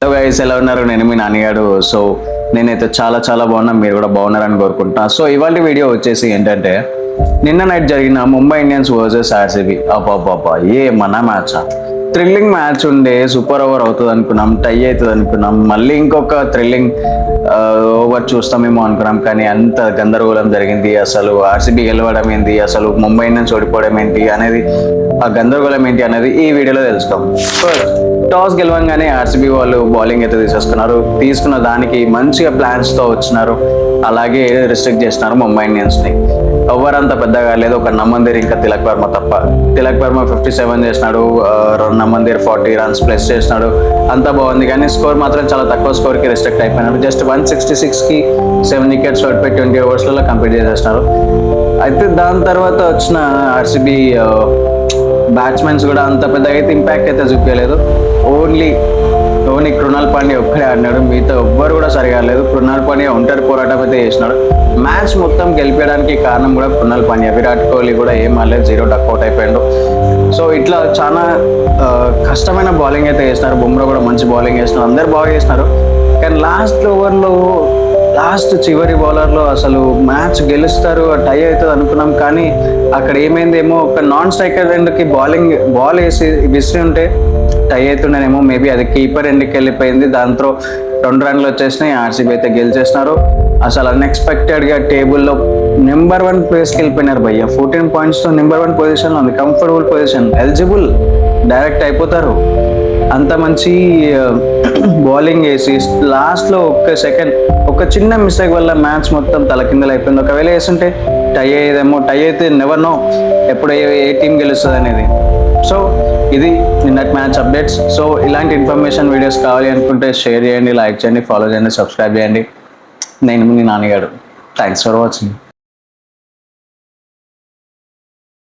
Hello guys, ఎలా ఉన్నారు? నేను మీ నాన్నగాడు. సో నేనైతే చాలా బాగున్నా, మీరు కూడా బాగున్నారని కోరుకుంటున్నా. సో ఇవాళ వీడియో వచ్చేసి ఏంటంటే, నిన్న నైట్ జరిగిన ముంబై ఇండియన్స్ వర్సెస్ ఆర్సీబీ. అబ్బాబ్బా, ఏ మన మ్యాచ్! థ్రిల్లింగ్ మ్యాచ్ ఉండే, సూపర్ ఓవర్ అవుతుంది అనుకున్నాం, టై అవుతుంది అనుకున్నాం, మళ్ళీ ఇంకొక థ్రిల్లింగ్ ఓవర్ చూస్తామేమో అనుకున్నాం. కానీ అంత గందరగోళం జరిగింది. అసలు ఆర్సీబీ గెలవడం ఏంటి, అసలు ముంబై ఇండియన్స్ ఓడిపోవడం ఏంటి అనేది, ఆ గందరగోళం ఏంటి అనేది ఈ వీడియోలో తెలుసుకోం. ఫస్ట్ టాస్ గెలవంగానే ఆర్సీబీ వాళ్ళు బౌలింగ్ అయితే తీసుకున్న దానికి మంచిగా ప్లాన్స్తో వచ్చినారు. అలాగే రిస్ట్రిక్ట్ చేసినారు ముంబై ఇండియన్స్ని. ఎవరంతా పెద్దగా లేదు, ఒక నమ్మందిర్ ఇంకా తిలక్ వర్మ తప్ప. తిలక్ వర్మ 57 చేసినాడు, నమ్మందిర్ 40 రన్స్ ప్లస్ చేసినాడు. అంతా బాగుంది, కానీ స్కోర్ మాత్రం చాలా తక్కువ స్కోర్కి రిస్ట్రిక్ట్ అయిపోయినారు. జస్ట్ 166కి 7 వికెట్స్ పడిపోయి 20 ఓవర్స్లలో కంప్లీట్ చేసేసినారు. అయితే దాని తర్వాత వచ్చిన ఆర్సీబీ బ్యాట్స్మెన్స్ కూడా అంత పెద్దగా అయితే ఇంపాక్ట్ అయితే చూపించలేదు. ఓన్లీ కృణాల్ పాండ్యా ఒక్కడే ఆడినాడు, మిగతా ఎవ్వరు కూడా సరిగా లేదు. కృణాల్ పాండ్యా ఒంటరి పోరాటం అయితే చేసినాడు. మ్యాచ్ మొత్తం గెలిపేయడానికి కారణం కూడా కృణాల్ పాండ్యా. విరాట్ కోహ్లీ కూడా ఏం ఆడలేదు, 0 డక్అవుట్ అయిపోయాడు. సో ఇట్లా చాలా కష్టమైన బౌలింగ్ అయితే చేసినారు. బుమ్రా కూడా మంచి బౌలింగ్ చేసినారు, అందరు బాగా చేసినారు. కానీ లాస్ట్ చివరి బౌలర్లో అసలు మ్యాచ్ గెలుస్తారు, టై అవుతుంది అనుకున్నాం. కానీ అక్కడ ఏమైందేమో, ఒక నాన్ స్ట్రైకర్ ఎండ్కి బాల్ వేసి విసిరి ఉంటే టై అవుతుండేనేమో. మేబీ అది కీపర్ ఎండ్కి వెళ్ళిపోయింది. దాంతో 2 రన్లు వచ్చేసినాయి, ఆర్సీబీ అయితే గెలిచేసినారు. అసలు అన్ఎక్స్పెక్టెడ్గా టేబుల్లో నెంబర్ 1 ప్లేస్కి వెళ్ళిపోయినారు భయ్య. 14 పాయింట్స్తో నెంబర్ 1 పొజిషన్లో ఉంది, కంఫర్టబుల్ పొజిషన్, ఎలిజిబుల్, డైరెక్ట్ అయిపోతారు. అంత మంచి బౌలింగ్ వేసి లాస్ట్లో ఒక చిన్న మిస్టేక్ వల్ల మ్యాచ్ మొత్తం తలకిందలు అయిపోయింది. ఒకవేళ వేస్తుంటే టై అయ్యేదేమో. టై అయితే నెవర్ నో ఎప్పుడు ఏ టీం గెలుస్తుంది అనేది. సో ఇది నిన్నటి మ్యాచ్ అప్డేట్స్. సో ఇలాంటి ఇన్ఫర్మేషన్ వీడియోస్ కావాలి అనుకుంటే షేర్ చేయండి, లైక్ చేయండి, ఫాలో చేయండి, సబ్స్క్రైబ్ చేయండి. నేను మీ నాన్నగాడు. Thanks for watching.